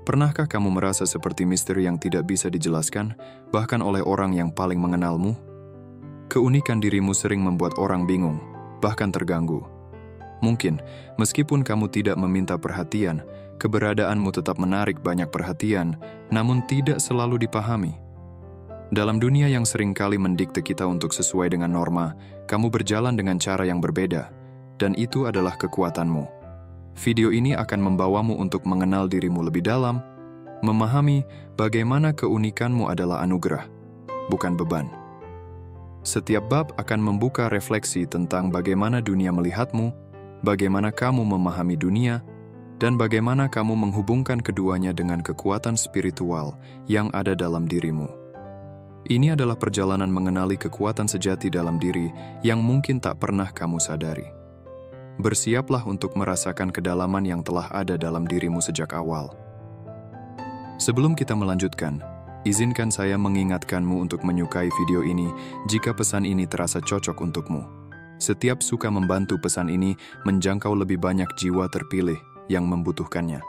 Pernahkah kamu merasa seperti misteri yang tidak bisa dijelaskan, bahkan oleh orang yang paling mengenalmu? Keunikan dirimu sering membuat orang bingung, bahkan terganggu. Mungkin, meskipun kamu tidak meminta perhatian, keberadaanmu tetap menarik banyak perhatian, namun tidak selalu dipahami. Dalam dunia yang seringkali mendikte kita untuk sesuai dengan norma, kamu berjalan dengan cara yang berbeda, dan itu adalah kekuatanmu. Video ini akan membawamu untuk mengenal dirimu lebih dalam, memahami bagaimana keunikanmu adalah anugerah, bukan beban. Setiap bab akan membuka refleksi tentang bagaimana dunia melihatmu, bagaimana kamu memahami dunia, dan bagaimana kamu menghubungkan keduanya dengan kekuatan spiritual yang ada dalam dirimu. Ini adalah perjalanan mengenali kekuatan sejati dalam diri yang mungkin tak pernah kamu sadari. Bersiaplah untuk merasakan kedalaman yang telah ada dalam dirimu sejak awal. Sebelum kita melanjutkan, izinkan saya mengingatkanmu untuk menyukai video ini jika pesan ini terasa cocok untukmu. Setiap suka membantu pesan ini menjangkau lebih banyak jiwa terpilih yang membutuhkannya.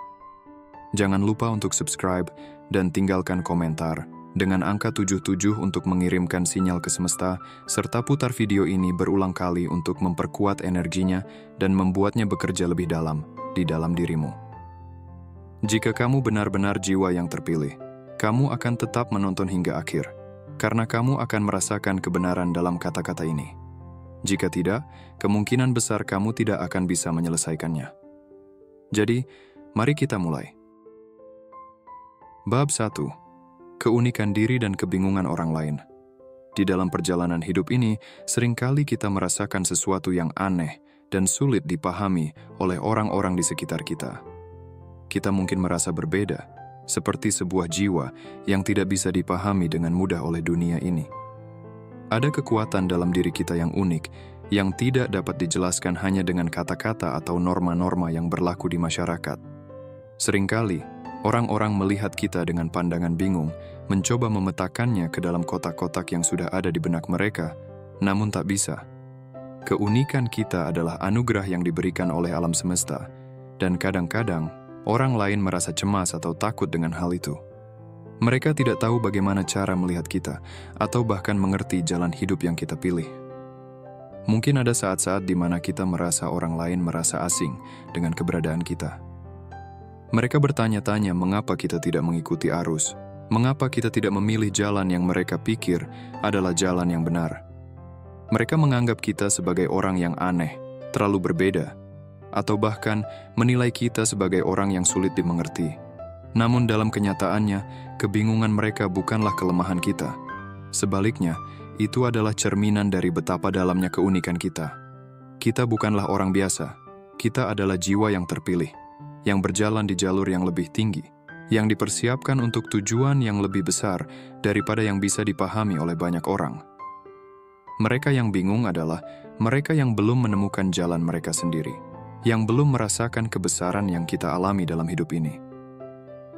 Jangan lupa untuk subscribe dan tinggalkan komentar dengan angka 77 untuk mengirimkan sinyal ke semesta, serta putar video ini berulang kali untuk memperkuat energinya dan membuatnya bekerja lebih dalam di dalam dirimu. Jika kamu benar-benar jiwa yang terpilih, kamu akan tetap menonton hingga akhir, karena kamu akan merasakan kebenaran dalam kata-kata ini. Jika tidak, kemungkinan besar kamu tidak akan bisa menyelesaikannya. Jadi, mari kita mulai. Bab 1. Keunikan diri dan kebingungan orang lain. Di dalam perjalanan hidup ini, seringkali kita merasakan sesuatu yang aneh dan sulit dipahami oleh orang-orang di sekitar kita. Kita mungkin merasa berbeda, seperti sebuah jiwa yang tidak bisa dipahami dengan mudah oleh dunia ini. Ada kekuatan dalam diri kita yang unik, yang tidak dapat dijelaskan hanya dengan kata-kata atau norma-norma yang berlaku di masyarakat. Seringkali, orang-orang melihat kita dengan pandangan bingung, mencoba memetakannya ke dalam kotak-kotak yang sudah ada di benak mereka, namun tak bisa. Keunikan kita adalah anugerah yang diberikan oleh alam semesta, dan kadang-kadang orang lain merasa cemas atau takut dengan hal itu. Mereka tidak tahu bagaimana cara melihat kita, atau bahkan mengerti jalan hidup yang kita pilih. Mungkin ada saat-saat di mana kita merasa orang lain merasa asing dengan keberadaan kita. Mereka bertanya-tanya mengapa kita tidak mengikuti arus, mengapa kita tidak memilih jalan yang mereka pikir adalah jalan yang benar. Mereka menganggap kita sebagai orang yang aneh, terlalu berbeda, atau bahkan menilai kita sebagai orang yang sulit dimengerti. Namun dalam kenyataannya, kebingungan mereka bukanlah kelemahan kita. Sebaliknya, itu adalah cerminan dari betapa dalamnya keunikan kita. Kita bukanlah orang biasa, kita adalah jiwa yang terpilih, yang berjalan di jalur yang lebih tinggi, yang dipersiapkan untuk tujuan yang lebih besar daripada yang bisa dipahami oleh banyak orang. Mereka yang bingung adalah mereka yang belum menemukan jalan mereka sendiri, yang belum merasakan kebesaran yang kita alami dalam hidup ini.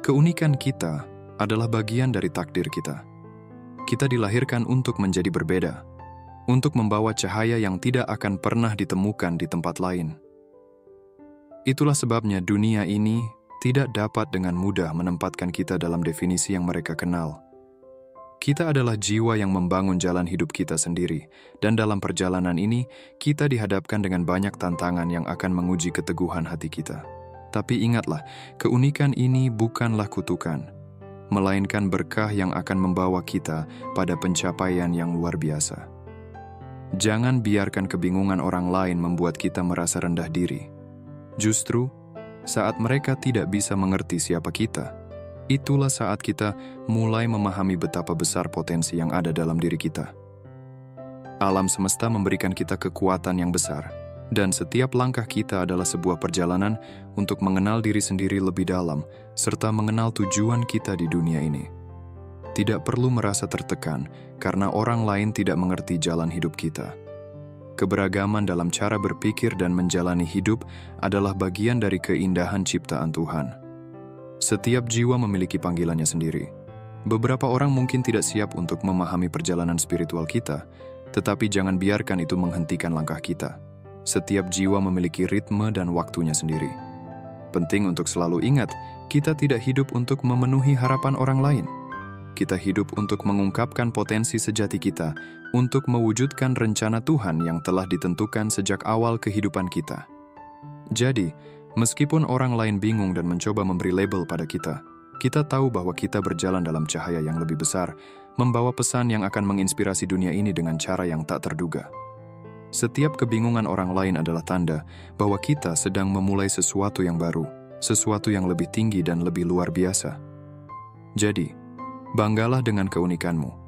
Keunikan kita adalah bagian dari takdir kita. Kita dilahirkan untuk menjadi berbeda, untuk membawa cahaya yang tidak akan pernah ditemukan di tempat lain. Itulah sebabnya dunia ini tidak dapat dengan mudah menempatkan kita dalam definisi yang mereka kenal. Kita adalah jiwa yang membangun jalan hidup kita sendiri, dan dalam perjalanan ini, kita dihadapkan dengan banyak tantangan yang akan menguji keteguhan hati kita. Tapi ingatlah, keunikan ini bukanlah kutukan, melainkan berkah yang akan membawa kita pada pencapaian yang luar biasa. Jangan biarkan kebingungan orang lain membuat kita merasa rendah diri. Justru, saat mereka tidak bisa mengerti siapa kita, itulah saat kita mulai memahami betapa besar potensi yang ada dalam diri kita. Alam semesta memberikan kita kekuatan yang besar, dan setiap langkah kita adalah sebuah perjalanan untuk mengenal diri sendiri lebih dalam, serta mengenal tujuan kita di dunia ini. Tidak perlu merasa tertekan, karena orang lain tidak mengerti jalan hidup kita. Keberagaman dalam cara berpikir dan menjalani hidup adalah bagian dari keindahan ciptaan Tuhan. Setiap jiwa memiliki panggilannya sendiri. Beberapa orang mungkin tidak siap untuk memahami perjalanan spiritual kita, tetapi jangan biarkan itu menghentikan langkah kita. Setiap jiwa memiliki ritme dan waktunya sendiri. penting untuk selalu ingat, kita tidak hidup untuk memenuhi harapan orang lain. Kita hidup untuk mengungkapkan potensi sejati kita, untuk mewujudkan rencana Tuhan yang telah ditentukan sejak awal kehidupan kita. Jadi, meskipun orang lain bingung dan mencoba memberi label pada kita, kita tahu bahwa kita berjalan dalam cahaya yang lebih besar, membawa pesan yang akan menginspirasi dunia ini dengan cara yang tak terduga. Setiap kebingungan orang lain adalah tanda bahwa kita sedang memulai sesuatu yang baru, sesuatu yang lebih tinggi dan lebih luar biasa. Jadi, banggalah dengan keunikanmu.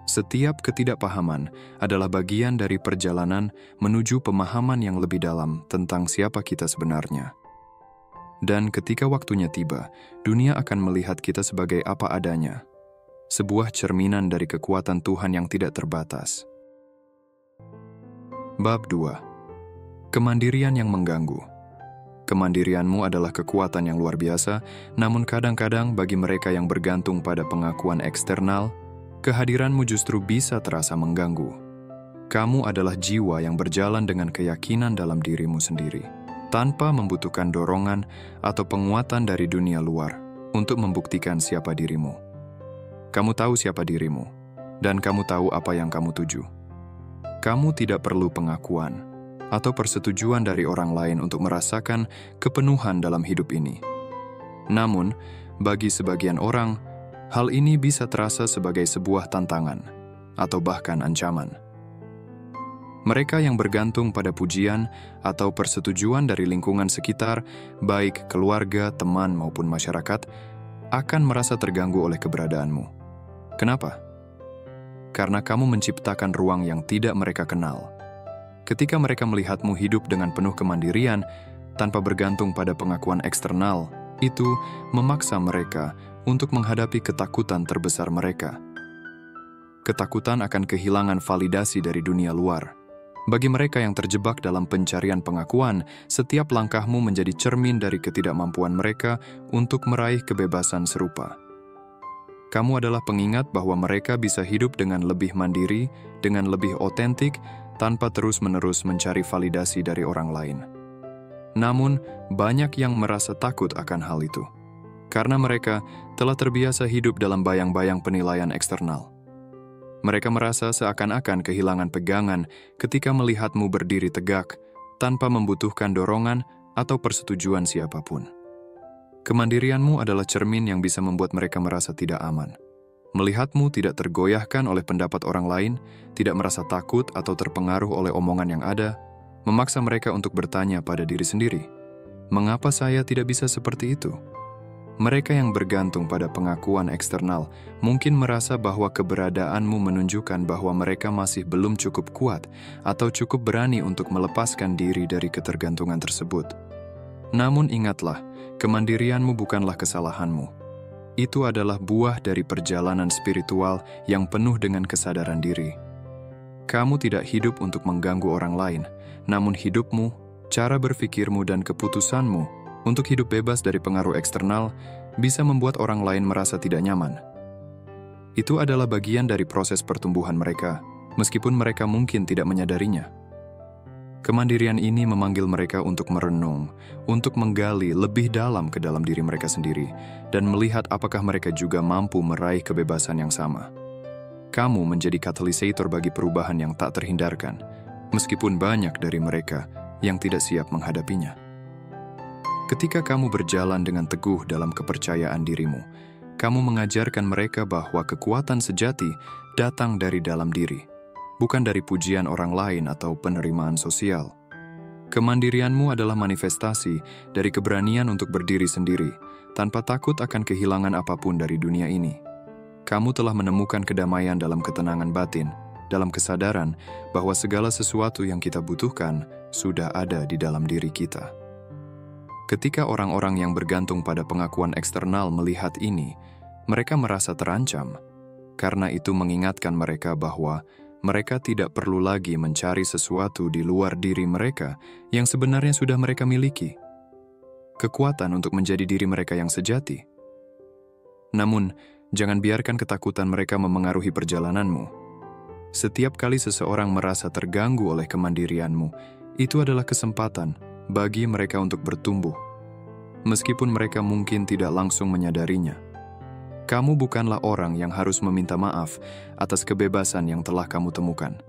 Setiap ketidakpahaman adalah bagian dari perjalanan menuju pemahaman yang lebih dalam tentang siapa kita sebenarnya. Dan ketika waktunya tiba, dunia akan melihat kita sebagai apa adanya, sebuah cerminan dari kekuatan Tuhan yang tidak terbatas. Bab 2. Kemandirian yang mengganggu. Kemandirianmu adalah kekuatan yang luar biasa, namun kadang-kadang bagi mereka yang bergantung pada pengakuan eksternal, kehadiranmu justru bisa terasa mengganggu. Kamu adalah jiwa yang berjalan dengan keyakinan dalam dirimu sendiri, tanpa membutuhkan dorongan atau penguatan dari dunia luar untuk membuktikan siapa dirimu. Kamu tahu siapa dirimu, dan kamu tahu apa yang kamu tuju. Kamu tidak perlu pengakuan atau persetujuan dari orang lain untuk merasakan kepenuhan dalam hidup ini. Namun, bagi sebagian orang, hal ini bisa terasa sebagai sebuah tantangan atau bahkan ancaman. Mereka yang bergantung pada pujian atau persetujuan dari lingkungan sekitar, baik keluarga, teman maupun masyarakat, akan merasa terganggu oleh keberadaanmu. Kenapa? Karena kamu menciptakan ruang yang tidak mereka kenal. Ketika mereka melihatmu hidup dengan penuh kemandirian, tanpa bergantung pada pengakuan eksternal, itu memaksa mereka untuk menghadapi ketakutan terbesar mereka. Ketakutan akan kehilangan validasi dari dunia luar. Bagi mereka yang terjebak dalam pencarian pengakuan, setiap langkahmu menjadi cermin dari ketidakmampuan mereka untuk meraih kebebasan serupa. Kamu adalah pengingat bahwa mereka bisa hidup dengan lebih mandiri, dengan lebih otentik, tanpa terus-menerus mencari validasi dari orang lain. Namun, banyak yang merasa takut akan hal itu, karena mereka telah terbiasa hidup dalam bayang-bayang penilaian eksternal. Mereka merasa seakan-akan kehilangan pegangan ketika melihatmu berdiri tegak, tanpa membutuhkan dorongan atau persetujuan siapapun. Kemandirianmu adalah cermin yang bisa membuat mereka merasa tidak aman. Melihatmu tidak tergoyahkan oleh pendapat orang lain, tidak merasa takut atau terpengaruh oleh omongan yang ada, memaksa mereka untuk bertanya pada diri sendiri, "Mengapa saya tidak bisa seperti itu?" Mereka yang bergantung pada pengakuan eksternal mungkin merasa bahwa keberadaanmu menunjukkan bahwa mereka masih belum cukup kuat atau cukup berani untuk melepaskan diri dari ketergantungan tersebut. Namun ingatlah, kemandirianmu bukanlah kesalahanmu. Itu adalah buah dari perjalanan spiritual yang penuh dengan kesadaran diri. Kamu tidak hidup untuk mengganggu orang lain, namun hidupmu, cara berpikirmu dan keputusanmu untuk hidup bebas dari pengaruh eksternal bisa membuat orang lain merasa tidak nyaman. Itu adalah bagian dari proses pertumbuhan mereka, meskipun mereka mungkin tidak menyadarinya. Kemandirian ini memanggil mereka untuk merenung, untuk menggali lebih dalam ke dalam diri mereka sendiri, dan melihat apakah mereka juga mampu meraih kebebasan yang sama. Kamu menjadi katalisator bagi perubahan yang tak terhindarkan, meskipun banyak dari mereka yang tidak siap menghadapinya. Ketika kamu berjalan dengan teguh dalam kepercayaan dirimu, kamu mengajarkan mereka bahwa kekuatan sejati datang dari dalam diri, bukan dari pujian orang lain atau penerimaan sosial. Kemandirianmu adalah manifestasi dari keberanian untuk berdiri sendiri, tanpa takut akan kehilangan apapun dari dunia ini. Kamu telah menemukan kedamaian dalam ketenangan batin, dalam kesadaran bahwa segala sesuatu yang kita butuhkan sudah ada di dalam diri kita. Ketika orang-orang yang bergantung pada pengakuan eksternal melihat ini, mereka merasa terancam, karena itu mengingatkan mereka bahwa mereka tidak perlu lagi mencari sesuatu di luar diri mereka yang sebenarnya sudah mereka miliki. Kekuatan untuk menjadi diri mereka yang sejati. Namun, jangan biarkan ketakutan mereka memengaruhi perjalananmu. Setiap kali seseorang merasa terganggu oleh kemandirianmu, itu adalah kesempatan bagi mereka untuk bertumbuh. meskipun mereka mungkin tidak langsung menyadarinya. Kamu bukanlah orang yang harus meminta maaf atas kebebasan yang telah kamu temukan.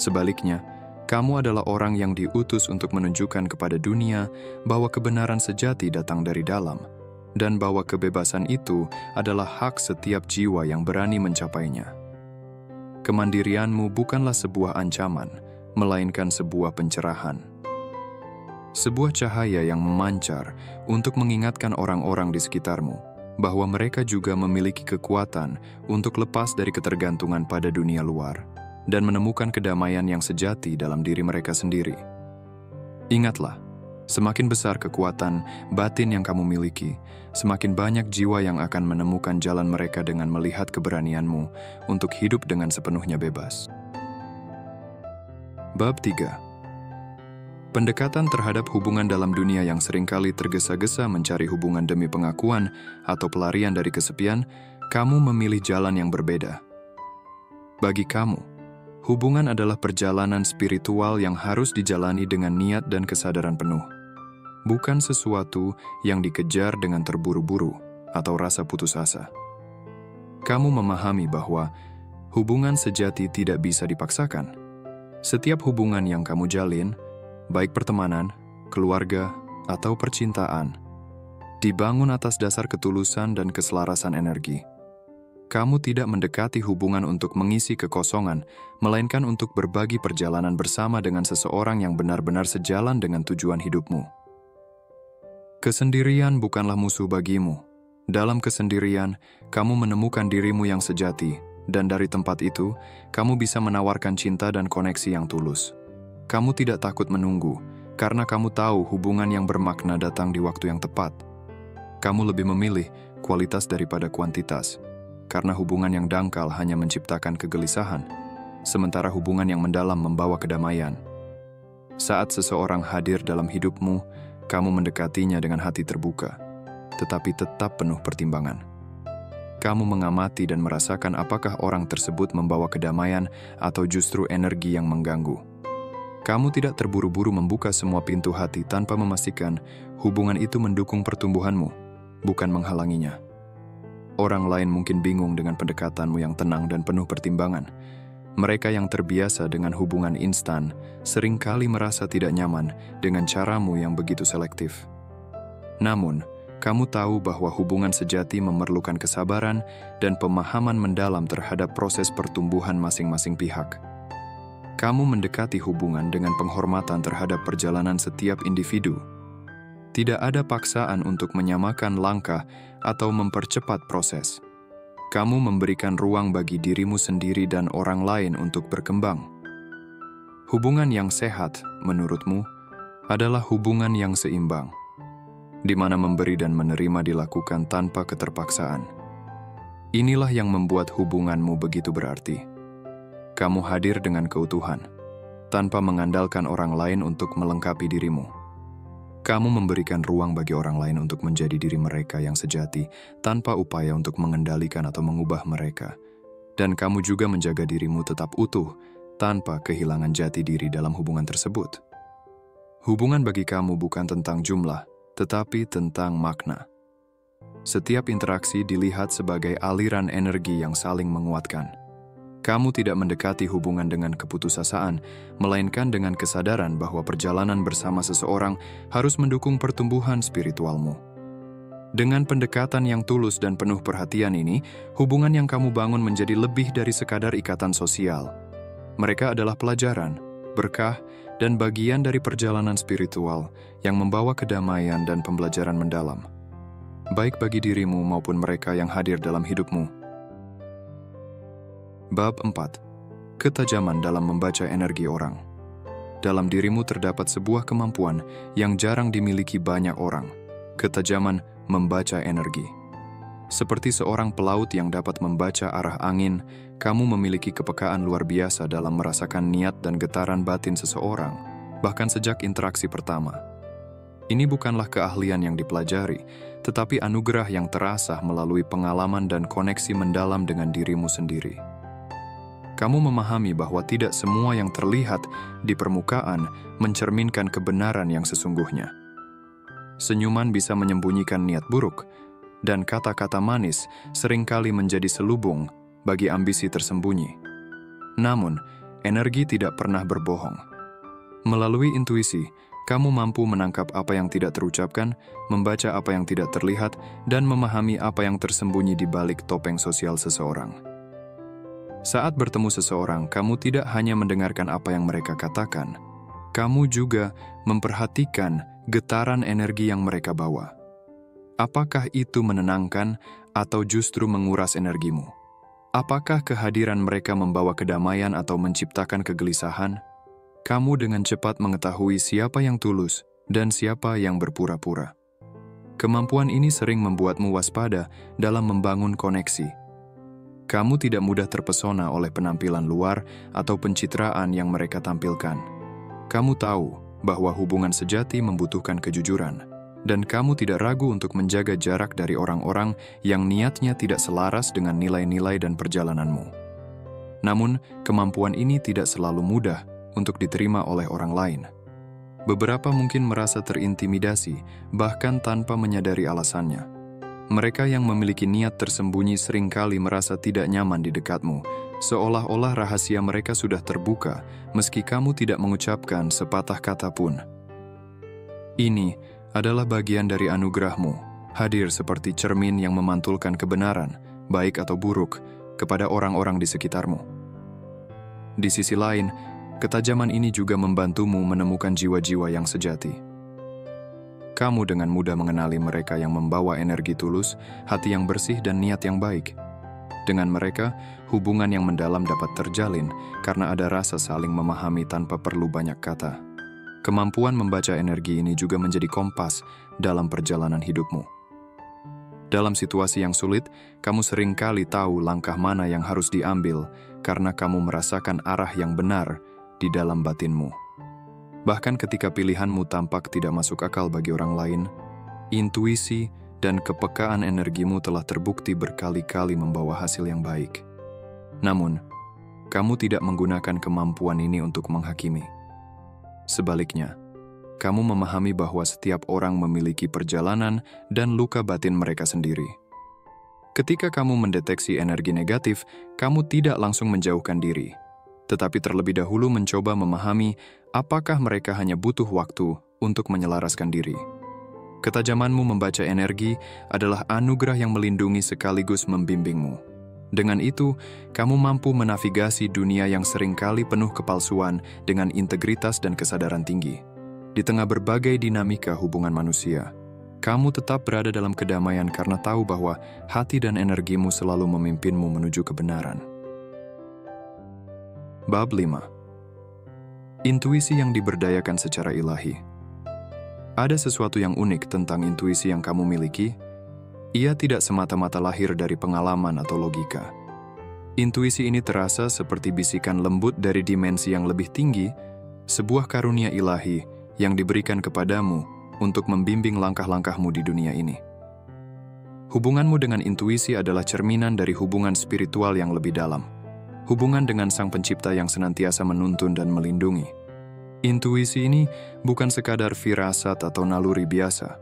Sebaliknya, kamu adalah orang yang diutus untuk menunjukkan kepada dunia bahwa kebenaran sejati datang dari dalam, dan bahwa kebebasan itu adalah hak setiap jiwa yang berani mencapainya. Kemandirianmu bukanlah sebuah ancaman, melainkan sebuah pencerahan. Sebuah cahaya yang memancar untuk mengingatkan orang-orang di sekitarmu bahwa mereka juga memiliki kekuatan untuk lepas dari ketergantungan pada dunia luar dan menemukan kedamaian yang sejati dalam diri mereka sendiri. Ingatlah, semakin besar kekuatan batin yang kamu miliki, semakin banyak jiwa yang akan menemukan jalan mereka dengan melihat keberanianmu untuk hidup dengan sepenuhnya bebas. Bab 3. Pendekatan terhadap hubungan dalam dunia yang seringkali tergesa-gesa mencari hubungan demi pengakuan atau pelarian dari kesepian, kamu memilih jalan yang berbeda. Bagi kamu, hubungan adalah perjalanan spiritual yang harus dijalani dengan niat dan kesadaran penuh. Bukan sesuatu yang dikejar dengan terburu-buru atau rasa putus asa. Kamu memahami bahwa hubungan sejati tidak bisa dipaksakan. Setiap hubungan yang kamu jalin, baik pertemanan, keluarga, atau percintaan, dibangun atas dasar ketulusan dan keselarasan energi. Kamu tidak mendekati hubungan untuk mengisi kekosongan, melainkan untuk berbagi perjalanan bersama dengan seseorang yang benar-benar sejalan dengan tujuan hidupmu. Kesendirian bukanlah musuh bagimu. Dalam kesendirian, kamu menemukan dirimu yang sejati, dan dari tempat itu, kamu bisa menawarkan cinta dan koneksi yang tulus. Kamu tidak takut menunggu, karena kamu tahu hubungan yang bermakna datang di waktu yang tepat. Kamu lebih memilih kualitas daripada kuantitas, karena hubungan yang dangkal hanya menciptakan kegelisahan, sementara hubungan yang mendalam membawa kedamaian. Saat seseorang hadir dalam hidupmu, kamu mendekatinya dengan hati terbuka, tetapi tetap penuh pertimbangan. Kamu mengamati dan merasakan apakah orang tersebut membawa kedamaian atau justru energi yang mengganggu. Kamu tidak terburu-buru membuka semua pintu hati tanpa memastikan hubungan itu mendukung pertumbuhanmu, bukan menghalanginya. Orang lain mungkin bingung dengan pendekatanmu yang tenang dan penuh pertimbangan. Mereka yang terbiasa dengan hubungan instan seringkali merasa tidak nyaman dengan caramu yang begitu selektif. Namun, kamu tahu bahwa hubungan sejati memerlukan kesabaran dan pemahaman mendalam terhadap proses pertumbuhan masing-masing pihak. Kamu mendekati hubungan dengan penghormatan terhadap perjalanan setiap individu. Tidak ada paksaan untuk menyamakan langkah atau mempercepat proses. Kamu memberikan ruang bagi dirimu sendiri dan orang lain untuk berkembang. Hubungan yang sehat, menurutmu, adalah hubungan yang seimbang, di mana memberi dan menerima dilakukan tanpa keterpaksaan. Inilah yang membuat hubunganmu begitu berarti. Kamu hadir dengan keutuhan, tanpa mengandalkan orang lain untuk melengkapi dirimu. Kamu memberikan ruang bagi orang lain untuk menjadi diri mereka yang sejati, tanpa upaya untuk mengendalikan atau mengubah mereka. Dan kamu juga menjaga dirimu tetap utuh, tanpa kehilangan jati diri dalam hubungan tersebut. Hubungan bagi kamu bukan tentang jumlah, tetapi tentang makna. Setiap interaksi dilihat sebagai aliran energi yang saling menguatkan. Kamu tidak mendekati hubungan dengan keputusasaan, melainkan dengan kesadaran bahwa perjalanan bersama seseorang harus mendukung pertumbuhan spiritualmu. Dengan pendekatan yang tulus dan penuh perhatian ini, hubungan yang kamu bangun menjadi lebih dari sekadar ikatan sosial. Mereka adalah pelajaran, berkah, dan bagian dari perjalanan spiritual yang membawa kedamaian dan pembelajaran mendalam, baik bagi dirimu maupun mereka yang hadir dalam hidupmu. Bab 4. Ketajaman dalam membaca energi orang. Dalam dirimu terdapat sebuah kemampuan yang jarang dimiliki banyak orang. Ketajaman membaca energi. Seperti seorang pelaut yang dapat membaca arah angin, kamu memiliki kepekaan luar biasa dalam merasakan niat dan getaran batin seseorang, bahkan sejak interaksi pertama. Ini bukanlah keahlian yang dipelajari, tetapi anugerah yang terasah melalui pengalaman dan koneksi mendalam dengan dirimu sendiri. Kamu memahami bahwa tidak semua yang terlihat di permukaan mencerminkan kebenaran yang sesungguhnya. Senyuman bisa menyembunyikan niat buruk, dan kata-kata manis seringkali menjadi selubung bagi ambisi tersembunyi. Namun, energi tidak pernah berbohong. Melalui intuisi, kamu mampu menangkap apa yang tidak terucapkan, membaca apa yang tidak terlihat, dan memahami apa yang tersembunyi di balik topeng sosial seseorang. Saat bertemu seseorang, kamu tidak hanya mendengarkan apa yang mereka katakan, kamu juga memperhatikan getaran energi yang mereka bawa. Apakah itu menenangkan atau justru menguras energimu? Apakah kehadiran mereka membawa kedamaian atau menciptakan kegelisahan? Kamu dengan cepat mengetahui siapa yang tulus dan siapa yang berpura-pura. Kemampuan ini sering membuatmu waspada dalam membangun koneksi. Kamu tidak mudah terpesona oleh penampilan luar atau pencitraan yang mereka tampilkan. Kamu tahu bahwa hubungan sejati membutuhkan kejujuran, dan kamu tidak ragu untuk menjaga jarak dari orang-orang yang niatnya tidak selaras dengan nilai-nilai dan perjalananmu. Namun, kemampuan ini tidak selalu mudah untuk diterima oleh orang lain. Beberapa mungkin merasa terintimidasi, bahkan tanpa menyadari alasannya. Mereka yang memiliki niat tersembunyi seringkali merasa tidak nyaman di dekatmu, seolah-olah rahasia mereka sudah terbuka, meski kamu tidak mengucapkan sepatah kata pun. Ini adalah bagian dari anugerahmu, hadir seperti cermin yang memantulkan kebenaran, baik atau buruk, kepada orang-orang di sekitarmu. Di sisi lain, ketajaman ini juga membantumu menemukan jiwa-jiwa yang sejati. Kamu dengan mudah mengenali mereka yang membawa energi tulus, hati yang bersih, dan niat yang baik. Dengan mereka, hubungan yang mendalam dapat terjalin karena ada rasa saling memahami tanpa perlu banyak kata. Kemampuan membaca energi ini juga menjadi kompas dalam perjalanan hidupmu. Dalam situasi yang sulit, kamu seringkali tahu langkah mana yang harus diambil karena kamu merasakan arah yang benar di dalam batinmu. Bahkan ketika pilihanmu tampak tidak masuk akal bagi orang lain, intuisi dan kepekaan energimu telah terbukti berkali-kali membawa hasil yang baik. Namun, kamu tidak menggunakan kemampuan ini untuk menghakimi. Sebaliknya, kamu memahami bahwa setiap orang memiliki perjalanan dan luka batin mereka sendiri. Ketika kamu mendeteksi energi negatif, kamu tidak langsung menjauhkan diri, tetapi terlebih dahulu mencoba memahami apakah mereka hanya butuh waktu untuk menyelaraskan diri. Ketajamanmu membaca energi adalah anugerah yang melindungi sekaligus membimbingmu. Dengan itu, kamu mampu menavigasi dunia yang seringkali penuh kepalsuan dengan integritas dan kesadaran tinggi. Di tengah berbagai dinamika hubungan manusia, kamu tetap berada dalam kedamaian karena tahu bahwa hati dan energimu selalu memimpinmu menuju kebenaran. Bab 5. Intuisi yang diberdayakan secara ilahi. Ada sesuatu yang unik tentang intuisi yang kamu miliki. Ia tidak semata-mata lahir dari pengalaman atau logika. Intuisi ini terasa seperti bisikan lembut dari dimensi yang lebih tinggi, sebuah karunia ilahi yang diberikan kepadamu untuk membimbing langkah-langkahmu di dunia ini. Hubunganmu dengan intuisi adalah cerminan dari hubungan spiritual yang lebih dalam. Hubungan dengan Sang Pencipta yang senantiasa menuntun dan melindungi. Intuisi ini bukan sekadar firasat atau naluri biasa.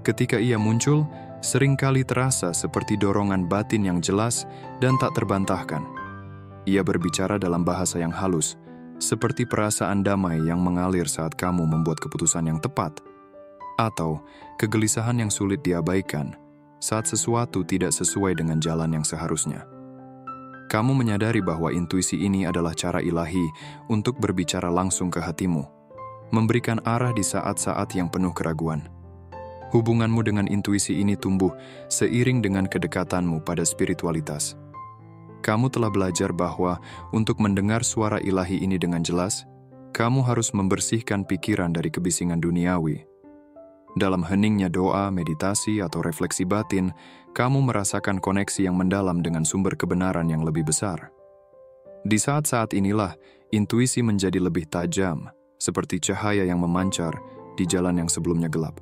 Ketika ia muncul, seringkali terasa seperti dorongan batin yang jelas dan tak terbantahkan. Ia berbicara dalam bahasa yang halus, seperti perasaan damai yang mengalir saat kamu membuat keputusan yang tepat, atau kegelisahan yang sulit diabaikan saat sesuatu tidak sesuai dengan jalan yang seharusnya. Kamu menyadari bahwa intuisi ini adalah cara ilahi untuk berbicara langsung ke hatimu, memberikan arah di saat-saat yang penuh keraguan. Hubunganmu dengan intuisi ini tumbuh seiring dengan kedekatanmu pada spiritualitas. Kamu telah belajar bahwa untuk mendengar suara ilahi ini dengan jelas, kamu harus membersihkan pikiran dari kebisingan duniawi. Dalam heningnya doa, meditasi, atau refleksi batin, kamu merasakan koneksi yang mendalam dengan sumber kebenaran yang lebih besar. Di saat-saat inilah, intuisi menjadi lebih tajam, seperti cahaya yang memancar di jalan yang sebelumnya gelap.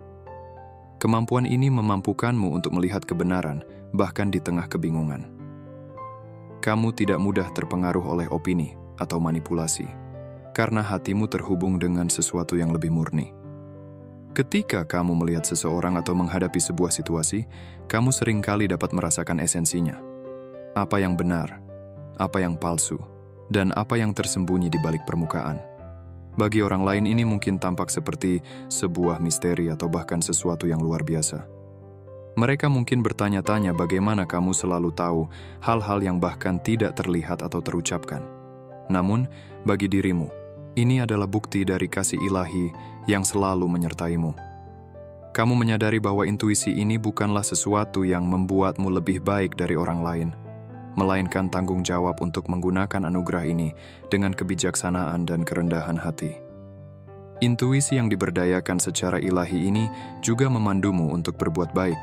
Kemampuan ini memampukanmu untuk melihat kebenaran, bahkan di tengah kebingungan. Kamu tidak mudah terpengaruh oleh opini atau manipulasi, karena hatimu terhubung dengan sesuatu yang lebih murni. Ketika kamu melihat seseorang atau menghadapi sebuah situasi, kamu seringkali dapat merasakan esensinya. Apa yang benar, apa yang palsu, dan apa yang tersembunyi di balik permukaan. Bagi orang lain ini mungkin tampak seperti sebuah misteri atau bahkan sesuatu yang luar biasa. Mereka mungkin bertanya-tanya bagaimana kamu selalu tahu hal-hal yang bahkan tidak terlihat atau terucapkan. Namun, bagi dirimu, ini adalah bukti dari kasih ilahi yang selalu menyertaimu. Kamu menyadari bahwa intuisi ini bukanlah sesuatu yang membuatmu lebih baik dari orang lain, melainkan tanggung jawab untuk menggunakan anugerah ini dengan kebijaksanaan dan kerendahan hati. Intuisi yang diberdayakan secara ilahi ini juga memandumu untuk berbuat baik.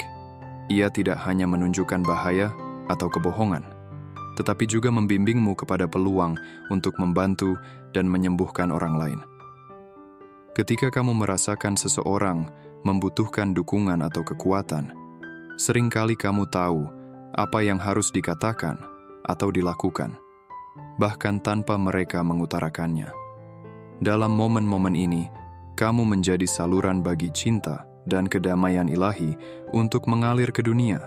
Ia tidak hanya menunjukkan bahaya atau kebohongan, tetapi juga membimbingmu kepada peluang untuk membantu dan menyembuhkan orang lain. Ketika kamu merasakan seseorang membutuhkan dukungan atau kekuatan, seringkali kamu tahu apa yang harus dikatakan atau dilakukan, bahkan tanpa mereka mengutarakannya. Dalam momen-momen ini, kamu menjadi saluran bagi cinta dan kedamaian ilahi untuk mengalir ke dunia.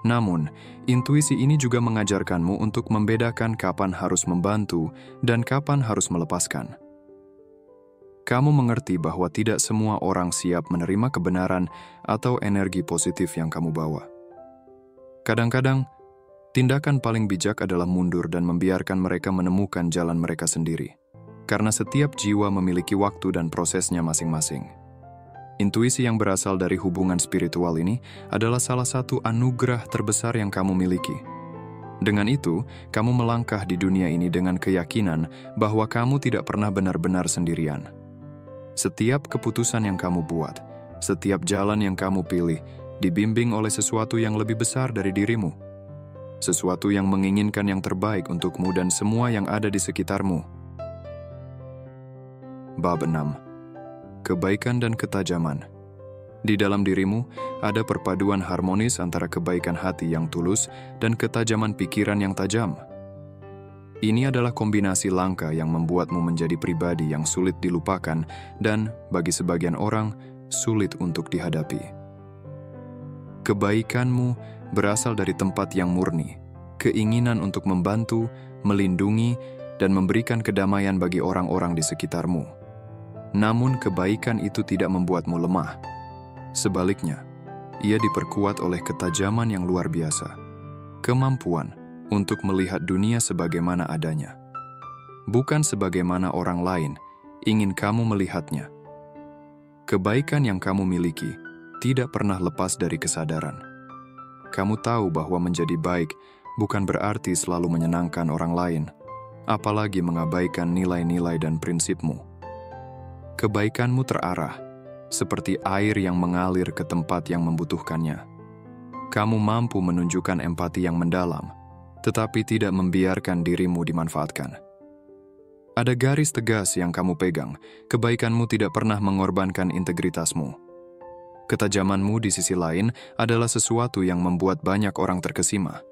Namun, intuisi ini juga mengajarkanmu untuk membedakan kapan harus membantu dan kapan harus melepaskan. Kamu mengerti bahwa tidak semua orang siap menerima kebenaran atau energi positif yang kamu bawa. Kadang-kadang, tindakan paling bijak adalah mundur dan membiarkan mereka menemukan jalan mereka sendiri, karena setiap jiwa memiliki waktu dan prosesnya masing-masing. Intuisi yang berasal dari hubungan spiritual ini adalah salah satu anugerah terbesar yang kamu miliki. Dengan itu, kamu melangkah di dunia ini dengan keyakinan bahwa kamu tidak pernah benar-benar sendirian. Setiap keputusan yang kamu buat, setiap jalan yang kamu pilih, dibimbing oleh sesuatu yang lebih besar dari dirimu. Sesuatu yang menginginkan yang terbaik untukmu dan semua yang ada di sekitarmu. Bab 6. Kebaikan dan ketajaman. Di dalam dirimu, ada perpaduan harmonis antara kebaikan hati yang tulus dan ketajaman pikiran yang tajam. Ini adalah kombinasi langka yang membuatmu menjadi pribadi yang sulit dilupakan dan, bagi sebagian orang, sulit untuk dihadapi. Kebaikanmu berasal dari tempat yang murni, keinginan untuk membantu, melindungi, dan memberikan kedamaian bagi orang-orang di sekitarmu. Namun kebaikan itu tidak membuatmu lemah. Sebaliknya, ia diperkuat oleh ketajaman yang luar biasa, kemampuan untuk melihat dunia sebagaimana adanya, bukan sebagaimana orang lain ingin kamu melihatnya. Kebaikan yang kamu miliki tidak pernah lepas dari kesadaran. Kamu tahu bahwa menjadi baik bukan berarti selalu menyenangkan orang lain, apalagi mengabaikan nilai-nilai dan prinsipmu. Kebaikanmu terarah, seperti air yang mengalir ke tempat yang membutuhkannya. Kamu mampu menunjukkan empati yang mendalam, tetapi tidak membiarkan dirimu dimanfaatkan. Ada garis tegas yang kamu pegang, kebaikanmu tidak pernah mengorbankan integritasmu. Ketajamanmu di sisi lain adalah sesuatu yang membuat banyak orang terkesima.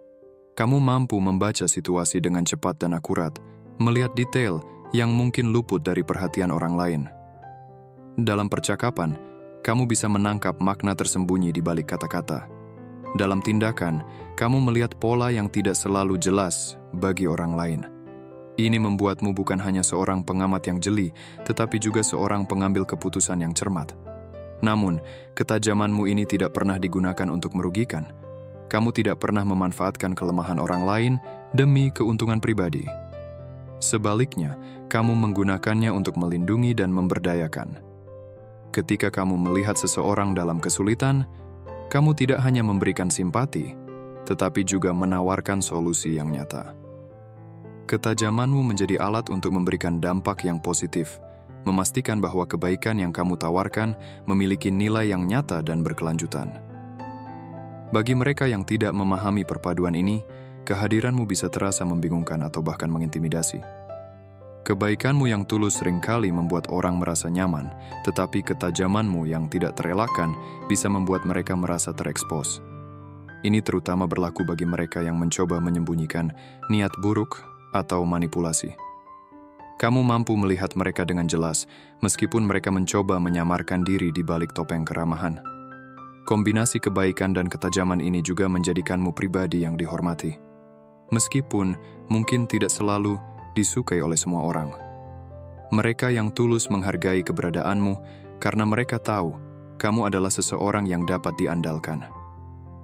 Kamu mampu membaca situasi dengan cepat dan akurat, melihat detail yang mungkin luput dari perhatian orang lain. Dalam percakapan, kamu bisa menangkap makna tersembunyi di balik kata-kata. Dalam tindakan, kamu melihat pola yang tidak selalu jelas bagi orang lain. Ini membuatmu bukan hanya seorang pengamat yang jeli, tetapi juga seorang pengambil keputusan yang cermat. Namun, ketajamanmu ini tidak pernah digunakan untuk merugikan. Kamu tidak pernah memanfaatkan kelemahan orang lain demi keuntungan pribadi. Sebaliknya, kamu menggunakannya untuk melindungi dan memberdayakan. Ketika kamu melihat seseorang dalam kesulitan, kamu tidak hanya memberikan simpati, tetapi juga menawarkan solusi yang nyata. Ketajamanmu menjadi alat untuk memberikan dampak yang positif, memastikan bahwa kebaikan yang kamu tawarkan memiliki nilai yang nyata dan berkelanjutan. Bagi mereka yang tidak memahami perpaduan ini, kehadiranmu bisa terasa membingungkan atau bahkan mengintimidasi. Kebaikanmu yang tulus seringkali membuat orang merasa nyaman, tetapi ketajamanmu yang tidak terelakkan bisa membuat mereka merasa terekspos. Ini terutama berlaku bagi mereka yang mencoba menyembunyikan niat buruk atau manipulasi. Kamu mampu melihat mereka dengan jelas, meskipun mereka mencoba menyamarkan diri di balik topeng keramahan. Kombinasi kebaikan dan ketajaman ini juga menjadikanmu pribadi yang dihormati. Meskipun mungkin tidak selalu disukai oleh semua orang. Mereka yang tulus menghargai keberadaanmu karena mereka tahu kamu adalah seseorang yang dapat diandalkan.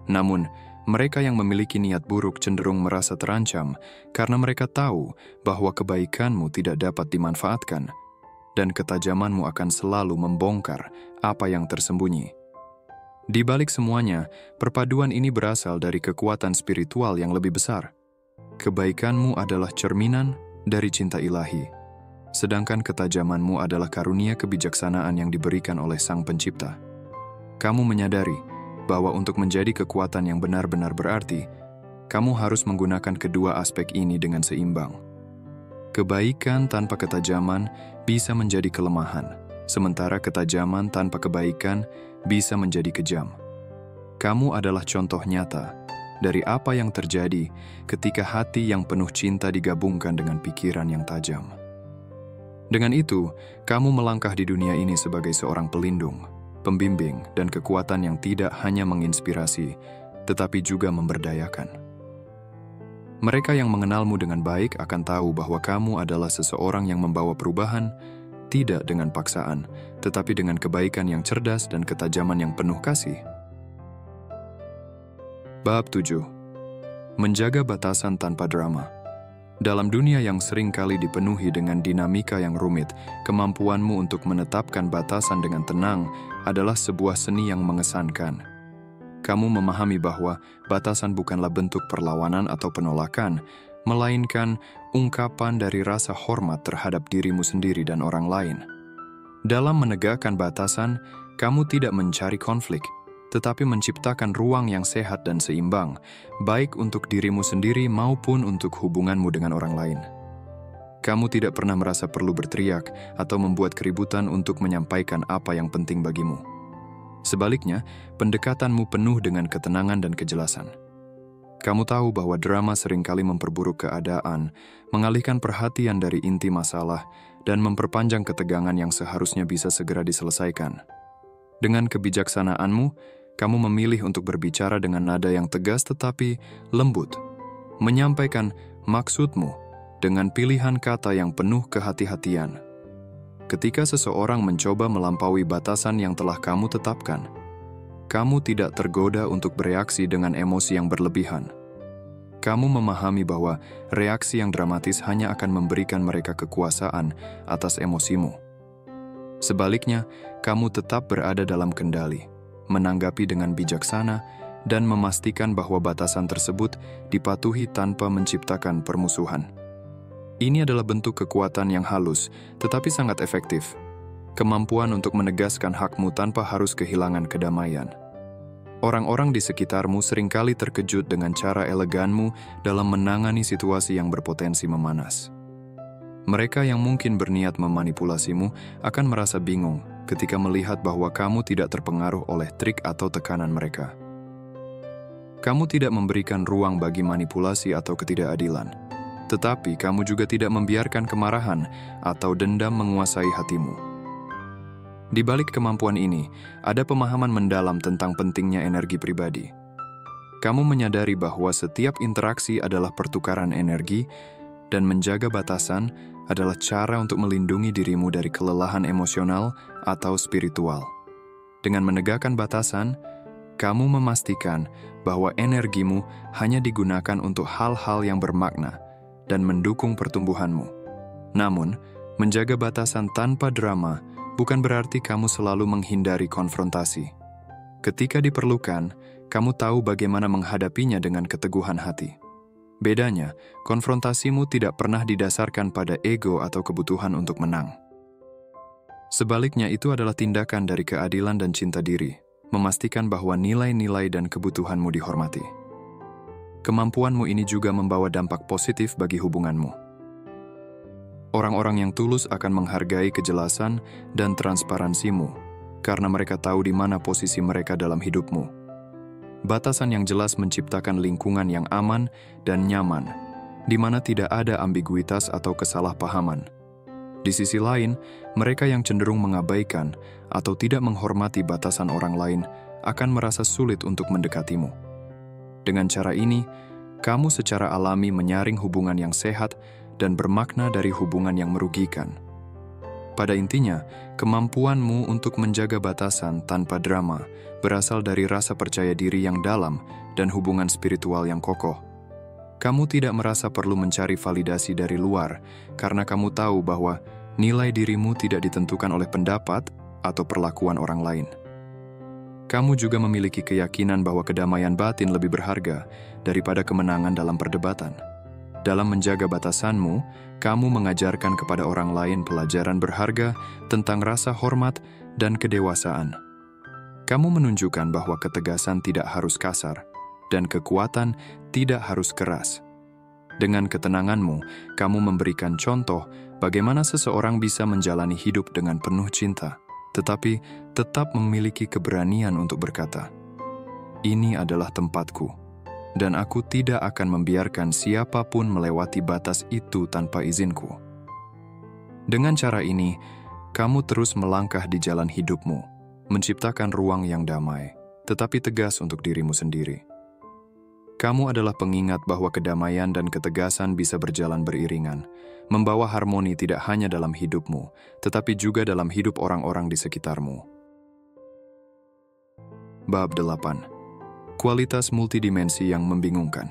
Namun, mereka yang memiliki niat buruk cenderung merasa terancam karena mereka tahu bahwa kebaikanmu tidak dapat dimanfaatkan dan ketajamanmu akan selalu membongkar apa yang tersembunyi. Di balik semuanya, perpaduan ini berasal dari kekuatan spiritual yang lebih besar. Kebaikanmu adalah cerminan dari cinta ilahi, sedangkan ketajamanmu adalah karunia kebijaksanaan yang diberikan oleh Sang Pencipta. Kamu menyadari bahwa untuk menjadi kekuatan yang benar-benar berarti, kamu harus menggunakan kedua aspek ini dengan seimbang. Kebaikan tanpa ketajaman bisa menjadi kelemahan, sementara ketajaman tanpa kebaikan bisa menjadi kejam. Kamu adalah contoh nyata dari apa yang terjadi ketika hati yang penuh cinta digabungkan dengan pikiran yang tajam. Dengan itu, kamu melangkah di dunia ini sebagai seorang pelindung, pembimbing, dan kekuatan yang tidak hanya menginspirasi, tetapi juga memberdayakan. Mereka yang mengenalmu dengan baik akan tahu bahwa kamu adalah seseorang yang membawa perubahan, tidak dengan paksaan, tetapi dengan kebaikan yang cerdas dan ketajaman yang penuh kasih. Bab 7. Menjaga batasan tanpa drama. Dalam dunia yang sering kali dipenuhi dengan dinamika yang rumit, kemampuanmu untuk menetapkan batasan dengan tenang adalah sebuah seni yang mengesankan. Kamu memahami bahwa batasan bukanlah bentuk perlawanan atau penolakan, melainkan ungkapan dari rasa hormat terhadap dirimu sendiri dan orang lain. Dalam menegakkan batasan, kamu tidak mencari konflik, tetapi menciptakan ruang yang sehat dan seimbang, baik untuk dirimu sendiri maupun untuk hubunganmu dengan orang lain. Kamu tidak pernah merasa perlu berteriak atau membuat keributan untuk menyampaikan apa yang penting bagimu. Sebaliknya, pendekatanmu penuh dengan ketenangan dan kejelasan. Kamu tahu bahwa drama seringkali memperburuk keadaan, mengalihkan perhatian dari inti masalah, dan memperpanjang ketegangan yang seharusnya bisa segera diselesaikan. Dengan kebijaksanaanmu, kamu memilih untuk berbicara dengan nada yang tegas tetapi lembut, menyampaikan maksudmu dengan pilihan kata yang penuh kehati-hatian. Ketika seseorang mencoba melampaui batasan yang telah kamu tetapkan, kamu tidak tergoda untuk bereaksi dengan emosi yang berlebihan. Kamu memahami bahwa reaksi yang dramatis hanya akan memberikan mereka kekuasaan atas emosimu. Sebaliknya, kamu tetap berada dalam kendali, menanggapi dengan bijaksana, dan memastikan bahwa batasan tersebut dipatuhi tanpa menciptakan permusuhan. Ini adalah bentuk kekuatan yang halus, tetapi sangat efektif. Kemampuan untuk menegaskan hakmu tanpa harus kehilangan kedamaian. Orang-orang di sekitarmu seringkali terkejut dengan cara eleganmu dalam menangani situasi yang berpotensi memanas. Mereka yang mungkin berniat memanipulasimu akan merasa bingung ketika melihat bahwa kamu tidak terpengaruh oleh trik atau tekanan mereka. Kamu tidak memberikan ruang bagi manipulasi atau ketidakadilan, tetapi kamu juga tidak membiarkan kemarahan atau dendam menguasai hatimu. Di balik kemampuan ini, ada pemahaman mendalam tentang pentingnya energi pribadi. Kamu menyadari bahwa setiap interaksi adalah pertukaran energi, dan menjaga batasan adalah cara untuk melindungi dirimu dari kelelahan emosional atau spiritual. Dengan menegakkan batasan, kamu memastikan bahwa energimu hanya digunakan untuk hal-hal yang bermakna dan mendukung pertumbuhanmu. Namun, menjaga batasan tanpa drama bukan berarti kamu selalu menghindari konfrontasi. Ketika diperlukan, kamu tahu bagaimana menghadapinya dengan keteguhan hati. Bedanya, konfrontasimu tidak pernah didasarkan pada ego atau kebutuhan untuk menang. Sebaliknya, itu adalah tindakan dari keadilan dan cinta diri, memastikan bahwa nilai-nilai dan kebutuhanmu dihormati. Kemampuanmu ini juga membawa dampak positif bagi hubunganmu. Orang-orang yang tulus akan menghargai kejelasan dan transparansimu, karena mereka tahu di mana posisi mereka dalam hidupmu. Batasan yang jelas menciptakan lingkungan yang aman dan nyaman, di mana tidak ada ambiguitas atau kesalahpahaman. Di sisi lain, mereka yang cenderung mengabaikan atau tidak menghormati batasan orang lain akan merasa sulit untuk mendekatimu. Dengan cara ini, kamu secara alami menyaring hubungan yang sehat dan bermakna dari hubungan yang merugikan. Pada intinya, kemampuanmu untuk menjaga batasan tanpa drama berasal dari rasa percaya diri yang dalam dan hubungan spiritual yang kokoh. Kamu tidak merasa perlu mencari validasi dari luar karena kamu tahu bahwa nilai dirimu tidak ditentukan oleh pendapat atau perlakuan orang lain. Kamu juga memiliki keyakinan bahwa kedamaian batin lebih berharga daripada kemenangan dalam perdebatan. Dalam menjaga batasanmu, kamu mengajarkan kepada orang lain pelajaran berharga tentang rasa hormat dan kedewasaan. Kamu menunjukkan bahwa ketegasan tidak harus kasar dan kekuatan tidak harus keras. Dengan ketenanganmu, kamu memberikan contoh bagaimana seseorang bisa menjalani hidup dengan penuh cinta, tetapi tetap memiliki keberanian untuk berkata, "Ini adalah tempatku, dan aku tidak akan membiarkan siapapun melewati batas itu tanpa izinku." Dengan cara ini, kamu terus melangkah di jalan hidupmu, menciptakan ruang yang damai, tetapi tegas untuk dirimu sendiri. Kamu adalah pengingat bahwa kedamaian dan ketegasan bisa berjalan beriringan, membawa harmoni tidak hanya dalam hidupmu, tetapi juga dalam hidup orang-orang di sekitarmu. Bab 8. Kualitas multidimensi yang membingungkan.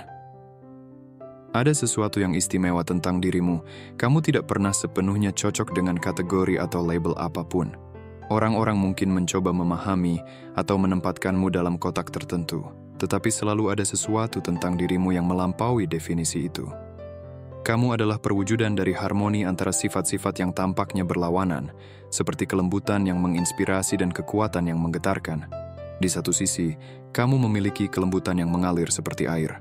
Ada sesuatu yang istimewa tentang dirimu, kamu tidak pernah sepenuhnya cocok dengan kategori atau label apapun. Orang-orang mungkin mencoba memahami atau menempatkanmu dalam kotak tertentu, tetapi selalu ada sesuatu tentang dirimu yang melampaui definisi itu. Kamu adalah perwujudan dari harmoni antara sifat-sifat yang tampaknya berlawanan, seperti kelembutan yang menginspirasi dan kekuatan yang menggetarkan. Di satu sisi, kamu memiliki kelembutan yang mengalir seperti air.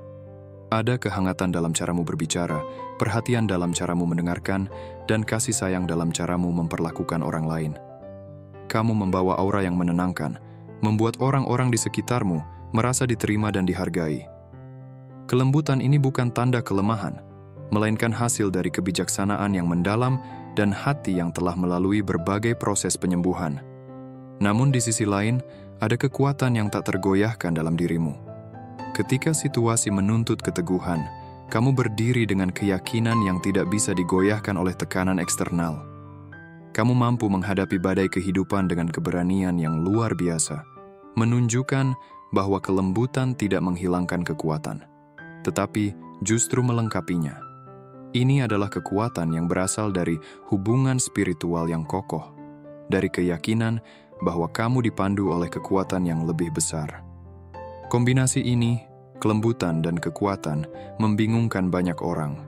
Ada kehangatan dalam caramu berbicara, perhatian dalam caramu mendengarkan, dan kasih sayang dalam caramu memperlakukan orang lain. Kamu membawa aura yang menenangkan, membuat orang-orang di sekitarmu merasa diterima dan dihargai. Kelembutan ini bukan tanda kelemahan, melainkan hasil dari kebijaksanaan yang mendalam dan hati yang telah melalui berbagai proses penyembuhan. Namun di sisi lain, ada kekuatan yang tak tergoyahkan dalam dirimu. Ketika situasi menuntut keteguhan, kamu berdiri dengan keyakinan yang tidak bisa digoyahkan oleh tekanan eksternal. Kamu mampu menghadapi badai kehidupan dengan keberanian yang luar biasa, menunjukkan bahwa kelembutan tidak menghilangkan kekuatan, tetapi justru melengkapinya. Ini adalah kekuatan yang berasal dari hubungan spiritual yang kokoh, dari keyakinan bahwa kamu dipandu oleh kekuatan yang lebih besar. Kombinasi ini, kelembutan dan kekuatan, membingungkan banyak orang.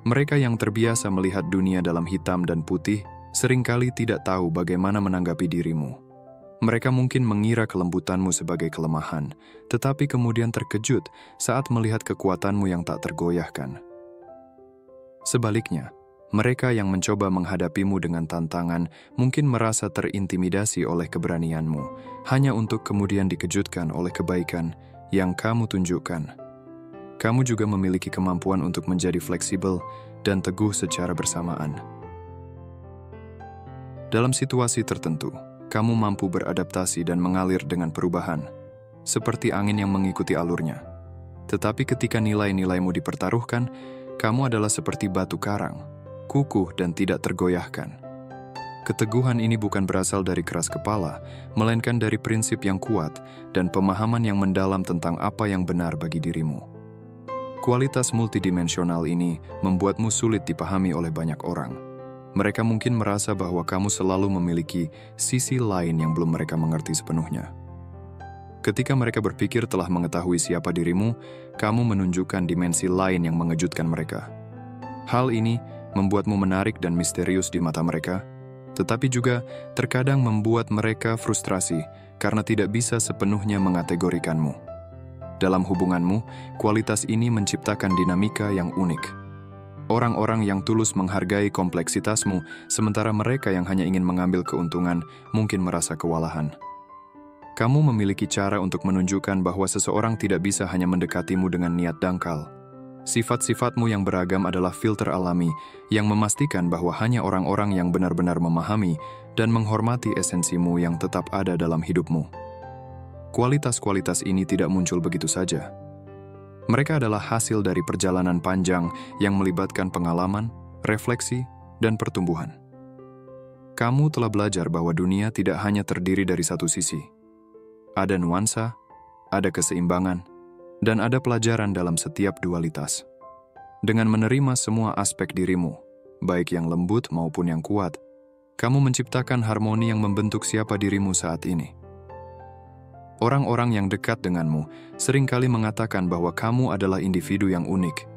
Mereka yang terbiasa melihat dunia dalam hitam dan putih, seringkali tidak tahu bagaimana menanggapi dirimu. Mereka mungkin mengira kelembutanmu sebagai kelemahan, tetapi kemudian terkejut saat melihat kekuatanmu yang tak tergoyahkan. Sebaliknya, mereka yang mencoba menghadapimu dengan tantangan mungkin merasa terintimidasi oleh keberanianmu, hanya untuk kemudian dikejutkan oleh kebaikan yang kamu tunjukkan. Kamu juga memiliki kemampuan untuk menjadi fleksibel dan teguh secara bersamaan. Dalam situasi tertentu, kamu mampu beradaptasi dan mengalir dengan perubahan, seperti angin yang mengikuti alurnya. Tetapi ketika nilai-nilaimu dipertaruhkan, kamu adalah seperti batu karang, kukuh dan tidak tergoyahkan. Keteguhan ini bukan berasal dari keras kepala, melainkan dari prinsip yang kuat dan pemahaman yang mendalam tentang apa yang benar bagi dirimu. Kualitas multidimensional ini membuatmu sulit dipahami oleh banyak orang. Mereka mungkin merasa bahwa kamu selalu memiliki sisi lain yang belum mereka mengerti sepenuhnya. Ketika mereka berpikir telah mengetahui siapa dirimu, kamu menunjukkan dimensi lain yang mengejutkan mereka. Hal ini membuatmu menarik dan misterius di mata mereka, tetapi juga terkadang membuat mereka frustrasi karena tidak bisa sepenuhnya mengategorikanmu. Dalam hubunganmu, kualitas ini menciptakan dinamika yang unik. Orang-orang yang tulus menghargai kompleksitasmu, sementara mereka yang hanya ingin mengambil keuntungan mungkin merasa kewalahan. Kamu memiliki cara untuk menunjukkan bahwa seseorang tidak bisa hanya mendekatimu dengan niat dangkal. Sifat-sifatmu yang beragam adalah filter alami yang memastikan bahwa hanya orang-orang yang benar-benar memahami dan menghormati esensimu yang tetap ada dalam hidupmu. Kualitas-kualitas ini tidak muncul begitu saja. Mereka adalah hasil dari perjalanan panjang yang melibatkan pengalaman, refleksi, dan pertumbuhan. Kamu telah belajar bahwa dunia tidak hanya terdiri dari satu sisi. Ada nuansa, ada keseimbangan, dan ada pelajaran dalam setiap dualitas. Dengan menerima semua aspek dirimu, baik yang lembut maupun yang kuat, kamu menciptakan harmoni yang membentuk siapa dirimu saat ini. Orang-orang yang dekat denganmu seringkali mengatakan bahwa kamu adalah individu yang unik.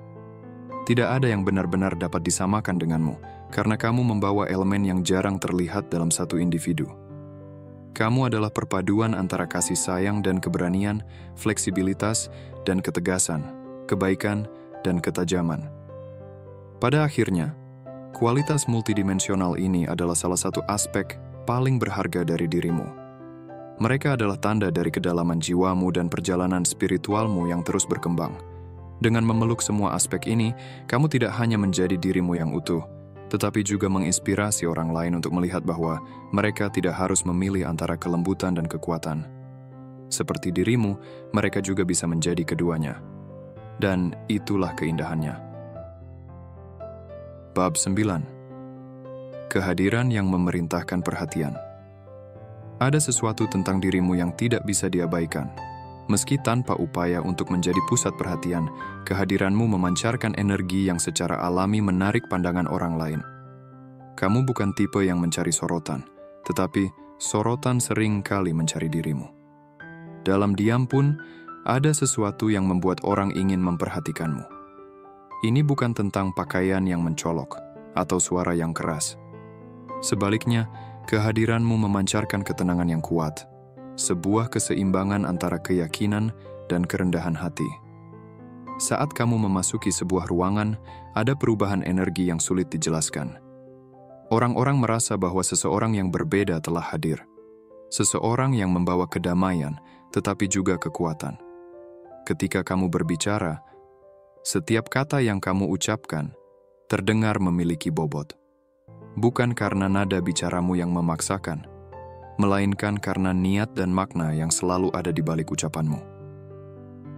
Tidak ada yang benar-benar dapat disamakan denganmu, karena kamu membawa elemen yang jarang terlihat dalam satu individu. Kamu adalah perpaduan antara kasih sayang dan keberanian, fleksibilitas dan ketegasan, kebaikan dan ketajaman. Pada akhirnya, kualitas multidimensional ini adalah salah satu aspek paling berharga dari dirimu. Mereka adalah tanda dari kedalaman jiwamu dan perjalanan spiritualmu yang terus berkembang. Dengan memeluk semua aspek ini, kamu tidak hanya menjadi dirimu yang utuh, tetapi juga menginspirasi orang lain untuk melihat bahwa mereka tidak harus memilih antara kelembutan dan kekuatan. Seperti dirimu, mereka juga bisa menjadi keduanya. Dan itulah keindahannya. Bab 9. Kehadiran yang memerintahkan perhatian. Ada sesuatu tentang dirimu yang tidak bisa diabaikan. Meski tanpa upaya untuk menjadi pusat perhatian, kehadiranmu memancarkan energi yang secara alami menarik pandangan orang lain. Kamu bukan tipe yang mencari sorotan, tetapi sorotan sering kali mencari dirimu. Dalam diam pun, ada sesuatu yang membuat orang ingin memperhatikanmu. Ini bukan tentang pakaian yang mencolok atau suara yang keras. Sebaliknya, kehadiranmu memancarkan ketenangan yang kuat, sebuah keseimbangan antara keyakinan dan kerendahan hati. Saat kamu memasuki sebuah ruangan, ada perubahan energi yang sulit dijelaskan. Orang-orang merasa bahwa seseorang yang berbeda telah hadir. Seseorang yang membawa kedamaian, tetapi juga kekuatan. Ketika kamu berbicara, setiap kata yang kamu ucapkan terdengar memiliki bobot. Bukan karena nada bicaramu yang memaksakan, melainkan karena niat dan makna yang selalu ada di balik ucapanmu.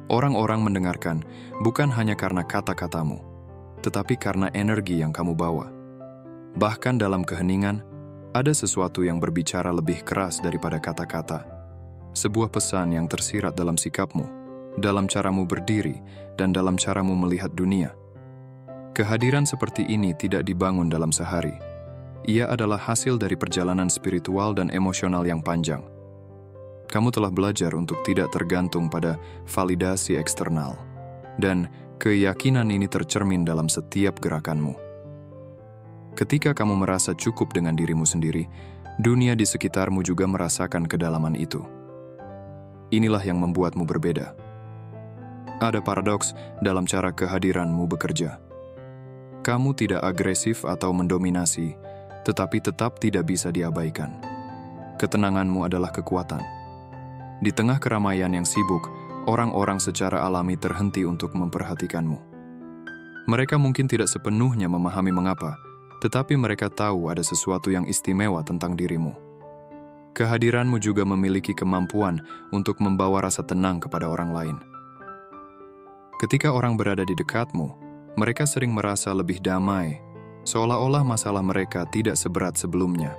Orang-orang mendengarkan bukan hanya karena kata-katamu, tetapi karena energi yang kamu bawa. Bahkan dalam keheningan, ada sesuatu yang berbicara lebih keras daripada kata-kata. Sebuah pesan yang tersirat dalam sikapmu, dalam caramu berdiri, dan dalam caramu melihat dunia. Kehadiran seperti ini tidak dibangun dalam sehari. Ia adalah hasil dari perjalanan spiritual dan emosional yang panjang. Kamu telah belajar untuk tidak tergantung pada validasi eksternal, dan keyakinan ini tercermin dalam setiap gerakanmu. Ketika kamu merasa cukup dengan dirimu sendiri, dunia di sekitarmu juga merasakan kedalaman itu. Inilah yang membuatmu berbeda. Ada paradoks dalam cara kehadiranmu bekerja. Kamu tidak agresif atau mendominasi, tetapi tetap tidak bisa diabaikan. Ketenanganmu adalah kekuatan. Di tengah keramaian yang sibuk, orang-orang secara alami terhenti untuk memperhatikanmu. Mereka mungkin tidak sepenuhnya memahami mengapa, tetapi mereka tahu ada sesuatu yang istimewa tentang dirimu. Kehadiranmu juga memiliki kemampuan untuk membawa rasa tenang kepada orang lain. Ketika orang berada di dekatmu, mereka sering merasa lebih damai, seolah-olah masalah mereka tidak seberat sebelumnya.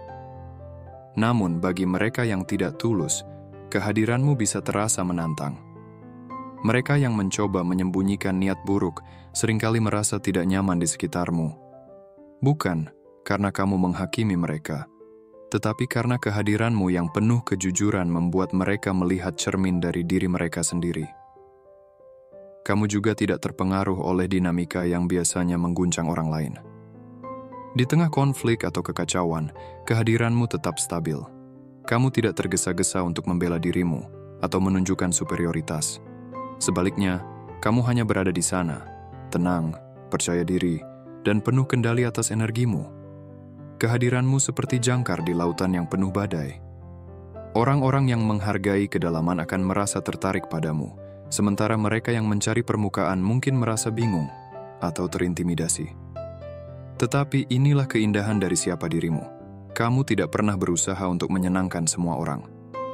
Namun bagi mereka yang tidak tulus, kehadiranmu bisa terasa menantang. Mereka yang mencoba menyembunyikan niat buruk seringkali merasa tidak nyaman di sekitarmu. Bukan karena kamu menghakimi mereka, tetapi karena kehadiranmu yang penuh kejujuran membuat mereka melihat cermin dari diri mereka sendiri. Kamu juga tidak terpengaruh oleh dinamika yang biasanya mengguncang orang lain. Di tengah konflik atau kekacauan, kehadiranmu tetap stabil. Kamu tidak tergesa-gesa untuk membela dirimu atau menunjukkan superioritas. Sebaliknya, kamu hanya berada di sana, tenang, percaya diri, dan penuh kendali atas energimu. Kehadiranmu seperti jangkar di lautan yang penuh badai. Orang-orang yang menghargai kedalaman akan merasa tertarik padamu, sementara mereka yang mencari permukaan mungkin merasa bingung. atau terintimidasi. Tetapi inilah keindahan dari siapa dirimu. Kamu tidak pernah berusaha untuk menyenangkan semua orang.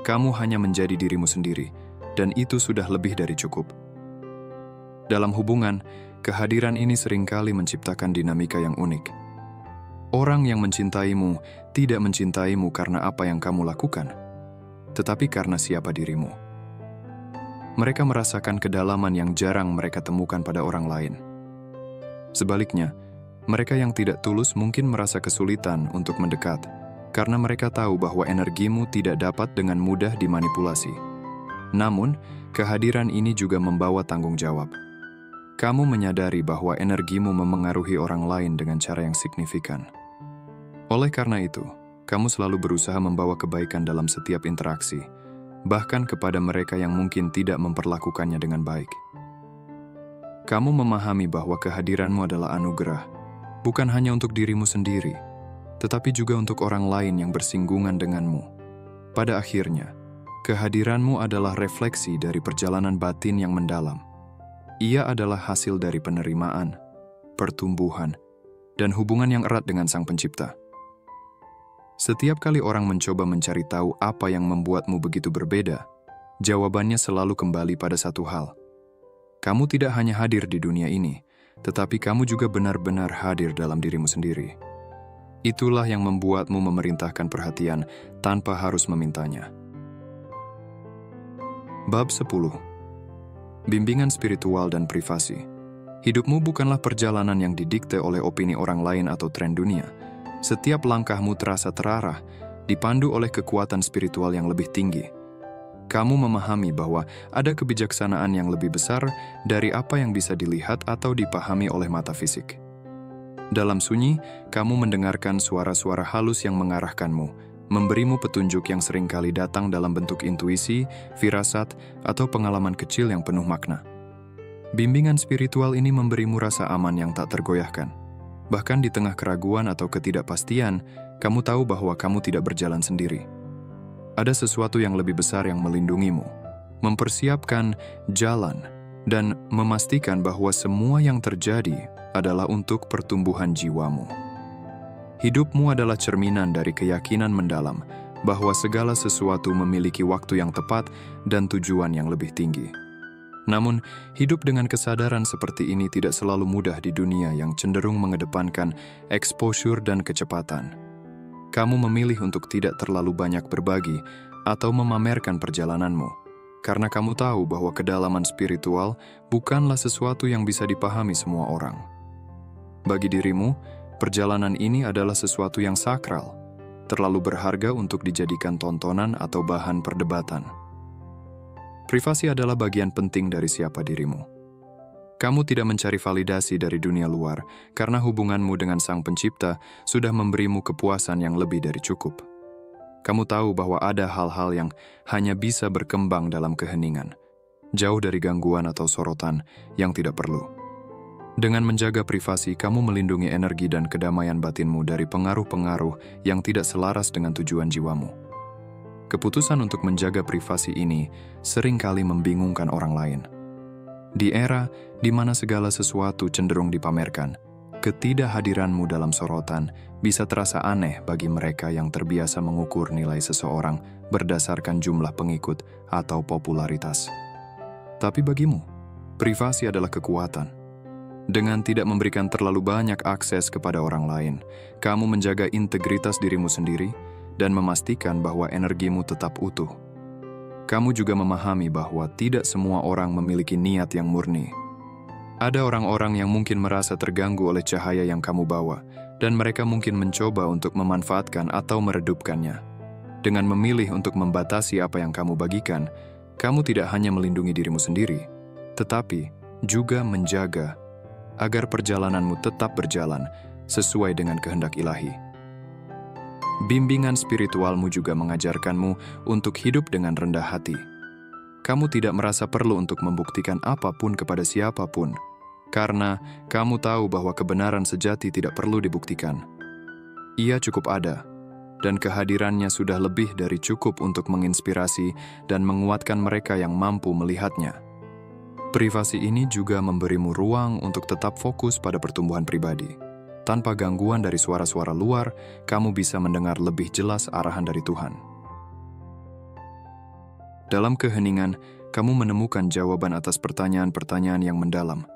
Kamu hanya menjadi dirimu sendiri, dan itu sudah lebih dari cukup. Dalam hubungan, kehadiran ini seringkali menciptakan dinamika yang unik. Orang yang mencintaimu tidak mencintaimu karena apa yang kamu lakukan, tetapi karena siapa dirimu. Mereka merasakan kedalaman yang jarang mereka temukan pada orang lain. Sebaliknya, mereka yang tidak tulus mungkin merasa kesulitan untuk mendekat, karena mereka tahu bahwa energimu tidak dapat dengan mudah dimanipulasi. Namun, kehadiran ini juga membawa tanggung jawab. Kamu menyadari bahwa energimu memengaruhi orang lain dengan cara yang signifikan. Oleh karena itu, kamu selalu berusaha membawa kebaikan dalam setiap interaksi, bahkan kepada mereka yang mungkin tidak memperlakukannya dengan baik. Kamu memahami bahwa kehadiranmu adalah anugerah, bukan hanya untuk dirimu sendiri, tetapi juga untuk orang lain yang bersinggungan denganmu. Pada akhirnya, kehadiranmu adalah refleksi dari perjalanan batin yang mendalam. Ia adalah hasil dari penerimaan, pertumbuhan, dan hubungan yang erat dengan Sang Pencipta. Setiap kali orang mencoba mencari tahu apa yang membuatmu begitu berbeda, jawabannya selalu kembali pada satu hal. Kamu tidak hanya hadir di dunia ini, tetapi kamu juga benar-benar hadir dalam dirimu sendiri. Itulah yang membuatmu memerintahkan perhatian tanpa harus memintanya. Bab 10. Bimbingan spiritual dan privasi. Hidupmu bukanlah perjalanan yang didikte oleh opini orang lain atau tren dunia. Setiap langkahmu terasa terarah, dipandu oleh kekuatan spiritual yang lebih tinggi. Kamu memahami bahwa ada kebijaksanaan yang lebih besar dari apa yang bisa dilihat atau dipahami oleh mata fisik. Dalam sunyi, kamu mendengarkan suara-suara halus yang mengarahkanmu, memberimu petunjuk yang seringkali datang dalam bentuk intuisi, firasat, atau pengalaman kecil yang penuh makna. Bimbingan spiritual ini memberimu rasa aman yang tak tergoyahkan. Bahkan di tengah keraguan atau ketidakpastian, kamu tahu bahwa kamu tidak berjalan sendiri. Ada sesuatu yang lebih besar yang melindungimu, mempersiapkan jalan, dan memastikan bahwa semua yang terjadi adalah untuk pertumbuhan jiwamu. Hidupmu adalah cerminan dari keyakinan mendalam bahwa segala sesuatu memiliki waktu yang tepat dan tujuan yang lebih tinggi. Namun, hidup dengan kesadaran seperti ini tidak selalu mudah di dunia yang cenderung mengedepankan exposure dan kecepatan. Kamu memilih untuk tidak terlalu banyak berbagi atau memamerkan perjalananmu, karena kamu tahu bahwa kedalaman spiritual bukanlah sesuatu yang bisa dipahami semua orang. Bagi dirimu, perjalanan ini adalah sesuatu yang sakral, terlalu berharga untuk dijadikan tontonan atau bahan perdebatan. Privasi adalah bagian penting dari siapa dirimu. Kamu tidak mencari validasi dari dunia luar karena hubunganmu dengan Sang Pencipta sudah memberimu kepuasan yang lebih dari cukup. Kamu tahu bahwa ada hal-hal yang hanya bisa berkembang dalam keheningan, jauh dari gangguan atau sorotan yang tidak perlu. Dengan menjaga privasi, kamu melindungi energi dan kedamaian batinmu dari pengaruh-pengaruh yang tidak selaras dengan tujuan jiwamu. Keputusan untuk menjaga privasi ini seringkali membingungkan orang lain. Di era di mana segala sesuatu cenderung dipamerkan, ketidakhadiranmu dalam sorotan bisa terasa aneh bagi mereka yang terbiasa mengukur nilai seseorang berdasarkan jumlah pengikut atau popularitas. Tapi bagimu, privasi adalah kekuatan. Dengan tidak memberikan terlalu banyak akses kepada orang lain, kamu menjaga integritas dirimu sendiri dan memastikan bahwa energimu tetap utuh. Kamu juga memahami bahwa tidak semua orang memiliki niat yang murni. Ada orang-orang yang mungkin merasa terganggu oleh cahaya yang kamu bawa, dan mereka mungkin mencoba untuk memanfaatkan atau meredupkannya. Dengan memilih untuk membatasi apa yang kamu bagikan, kamu tidak hanya melindungi dirimu sendiri, tetapi juga menjaga agar perjalananmu tetap berjalan sesuai dengan kehendak ilahi. Bimbingan spiritualmu juga mengajarkanmu untuk hidup dengan rendah hati. Kamu tidak merasa perlu untuk membuktikan apapun kepada siapapun, karena kamu tahu bahwa kebenaran sejati tidak perlu dibuktikan. Ia cukup ada, dan kehadirannya sudah lebih dari cukup untuk menginspirasi dan menguatkan mereka yang mampu melihatnya. Privasi ini juga memberimu ruang untuk tetap fokus pada pertumbuhan pribadi. Tanpa gangguan dari suara-suara luar, kamu bisa mendengar lebih jelas arahan dari Tuhan. Dalam keheningan, kamu menemukan jawaban atas pertanyaan-pertanyaan yang mendalam.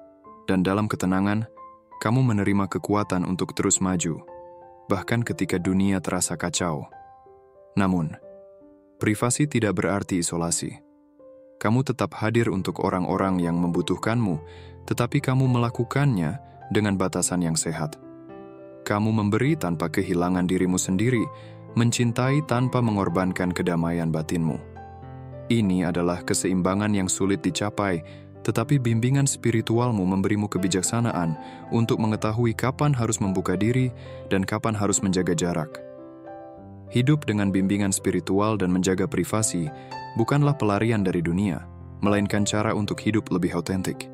Dan dalam ketenangan, kamu menerima kekuatan untuk terus maju, bahkan ketika dunia terasa kacau. Namun, privasi tidak berarti isolasi. Kamu tetap hadir untuk orang-orang yang membutuhkanmu, tetapi kamu melakukannya dengan batasan yang sehat. Kamu memberi tanpa kehilangan dirimu sendiri, mencintai tanpa mengorbankan kedamaian batinmu. Ini adalah keseimbangan yang sulit dicapai, tetapi bimbingan spiritualmu memberimu kebijaksanaan untuk mengetahui kapan harus membuka diri dan kapan harus menjaga jarak. Hidup dengan bimbingan spiritual dan menjaga privasi bukanlah pelarian dari dunia, melainkan cara untuk hidup lebih autentik.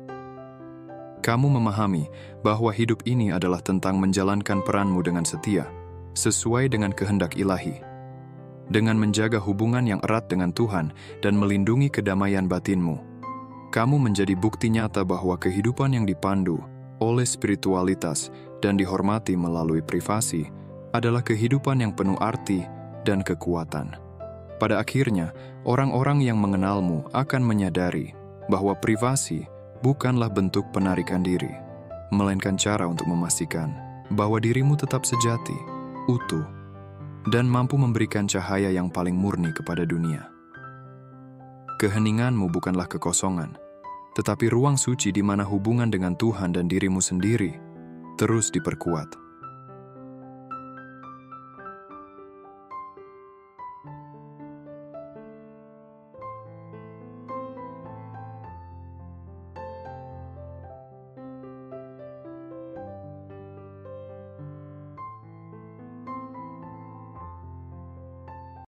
Kamu memahami bahwa hidup ini adalah tentang menjalankan peranmu dengan setia, sesuai dengan kehendak ilahi. Dengan menjaga hubungan yang erat dengan Tuhan dan melindungi kedamaian batinmu, kamu menjadi bukti nyata bahwa kehidupan yang dipandu oleh spiritualitas dan dihormati melalui privasi adalah kehidupan yang penuh arti dan kekuatan. Pada akhirnya, orang-orang yang mengenalmu akan menyadari bahwa privasi bukanlah bentuk penarikan diri, melainkan cara untuk memastikan bahwa dirimu tetap sejati, utuh, dan mampu memberikan cahaya yang paling murni kepada dunia. Keheninganmu bukanlah kekosongan, tetapi ruang suci di mana hubungan dengan Tuhan dan dirimu sendiri terus diperkuat.